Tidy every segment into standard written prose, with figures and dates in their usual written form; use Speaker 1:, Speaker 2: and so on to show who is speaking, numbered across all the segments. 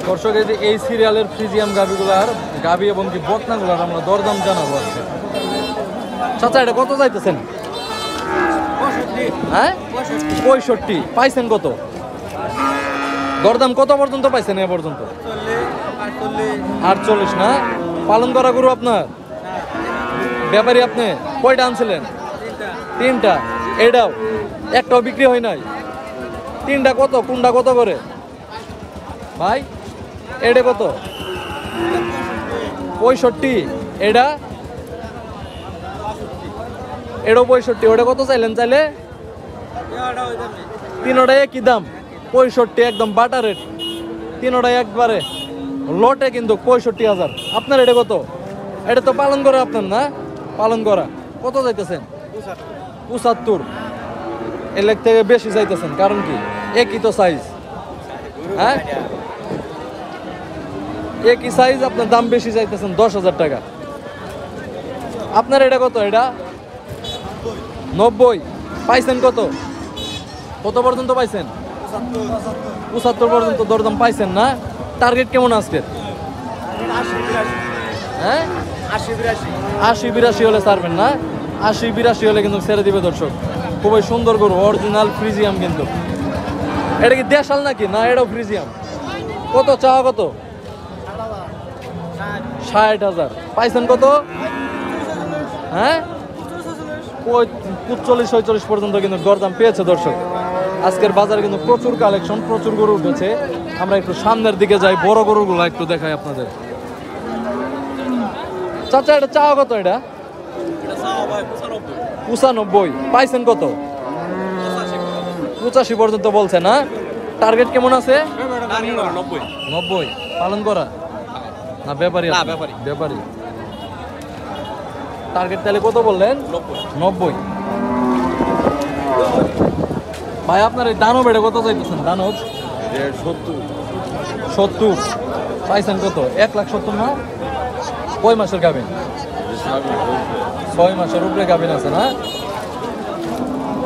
Speaker 1: দর্শক এই সিরিয়ালের ফ্রিজিয়াম গাভিগুলার গাভি এবং কি বকনাগুলার আমরা দরদাম জানাবো আজকে। চাচা এটা কত চাইতেছেন? হ্যাঁ 65 পাইছেন কত? দরদাম কত পর্যন্ত পাইছেন এ পর্যন্ত? 48 না? পালন করা গরু আপনার? ব্যাপারী আপনি? কয়টা আনছিলেন? 3টা। এটাও একটাও বিক্রি হয় নাই? 3টা কত? কোনটা কত করে ভাই? এটা কত? 65। এটা এটাও 65। ওটা কত চাইলেন? চাইলে 3টাই একই দাম 65, একদম বাটা রেট। 3টাই একবারে লটে কিন্তু 65,000। আপনার এটা কত? এটা তো পালন করা আপনার না? পালন করা কত যাইতেছেন? 75। এর লেগ থেকে বেশি চাইতেছেন কারণ কি? একই তো সাইজ। হ্যাঁ একই সাইজ, আপনার দাম বেশি চাইতেছেন 10,000 টাকা। আপনার এটা কত? এটা 90। পাইছেন কত? কত পর্যন্ত পাইছেন? 75 পর্যন্ত দরদাম পাইছেন না? টার্গেট কেমন আজকে? হ্যাঁ 80-82 হলে ছাড়বেন না? 80-82 হলে কিন্তু ছেড়ে দিবে দর্শক। খুবই সুন্দর গরু, অরিজিনাল ফ্রিজিয়াম কিন্তু। এটা কি দেশাল নাকি না? এটাও ফ্রিজিয়াম। কত চাওয়া? কত? 60,000। পাইছেন কত? হ্যাঁ 45-46 পর্যন্ত কিন্তু দরদাম পেয়েছে দর্শক। আজকের বাজারে কিন্তু প্রচুর কালেকশন, প্রচুর গরু উঠেছে। আমরা একটু সামনের দিকে যাই, বড় গরুগুলো একটু দেখাই আপনাদের। চাচা এটা চাওয়া কত? এটা 95। পাইছেন কত? 85 পর্যন্ত বলছে না? টার্গেট কেমন আছে? 90। পালন করা না ব্যাপারী? ব্যাপারী। টার্গেট তাহলে কত বললেন? 90। ভাই আপনার এই দানব এটা কত চাইতেছেন? দানব 70। পাইছেন কত? 1,70,000 না? কয় মাসের গাভিন? 6 মাসের উপরে গাভিন আছে না?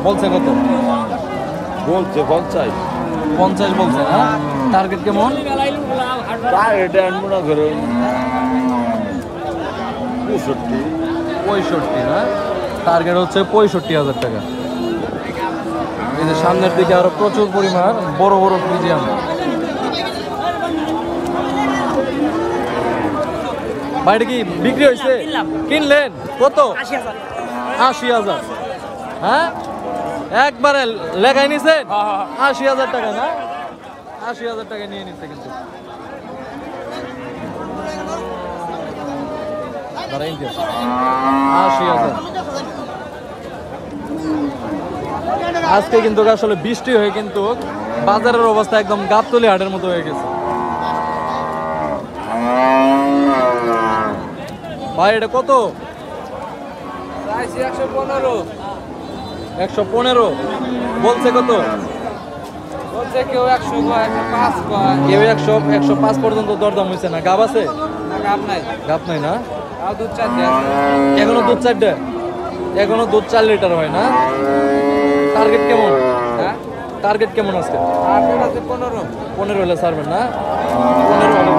Speaker 1: বলছে কত?
Speaker 2: বলছে
Speaker 1: 50 বলছে না? টার্গেট কেমন?
Speaker 2: এটা মনে করুন
Speaker 1: 65 না? টার্গেট হচ্ছে 65,000 টাকা। এই যে সামনের দিকে আরো প্রচুর পরিমাণ বড় বড় ফ্রিজিয়াম। বাইরে কি বিক্রি হয়েছে? কিনলেন কত? 80,000। হ্যাঁ একবারে লেখাই নিছেন? 80,000 টাকা না? 80,000 টাকা নিয়ে নিচ্ছে কিন্তু। আজকে কিন্তু আসলে বৃষ্টি হয়ে কিন্তু বাজারের অবস্থা একদম গাবতলী হাটের মতো হয়ে গেছে। ভাই এটা কত? 115 বলছে কত?
Speaker 3: কেউ 100 কয়, 105 কয়,
Speaker 1: কেউ 105 পর্যন্ত দরদাম হয়েছে না? গাব আছে? গাব নাই না?
Speaker 3: দুধ 4
Speaker 1: এখনো দুধ 4টা? এখনো দুধ 4 লিটার হয় না? টার্গেট কেমন? টার্গেট কেমন আজকে?
Speaker 3: 15
Speaker 1: 15 হলে ছাড়বেন না? 15 হলে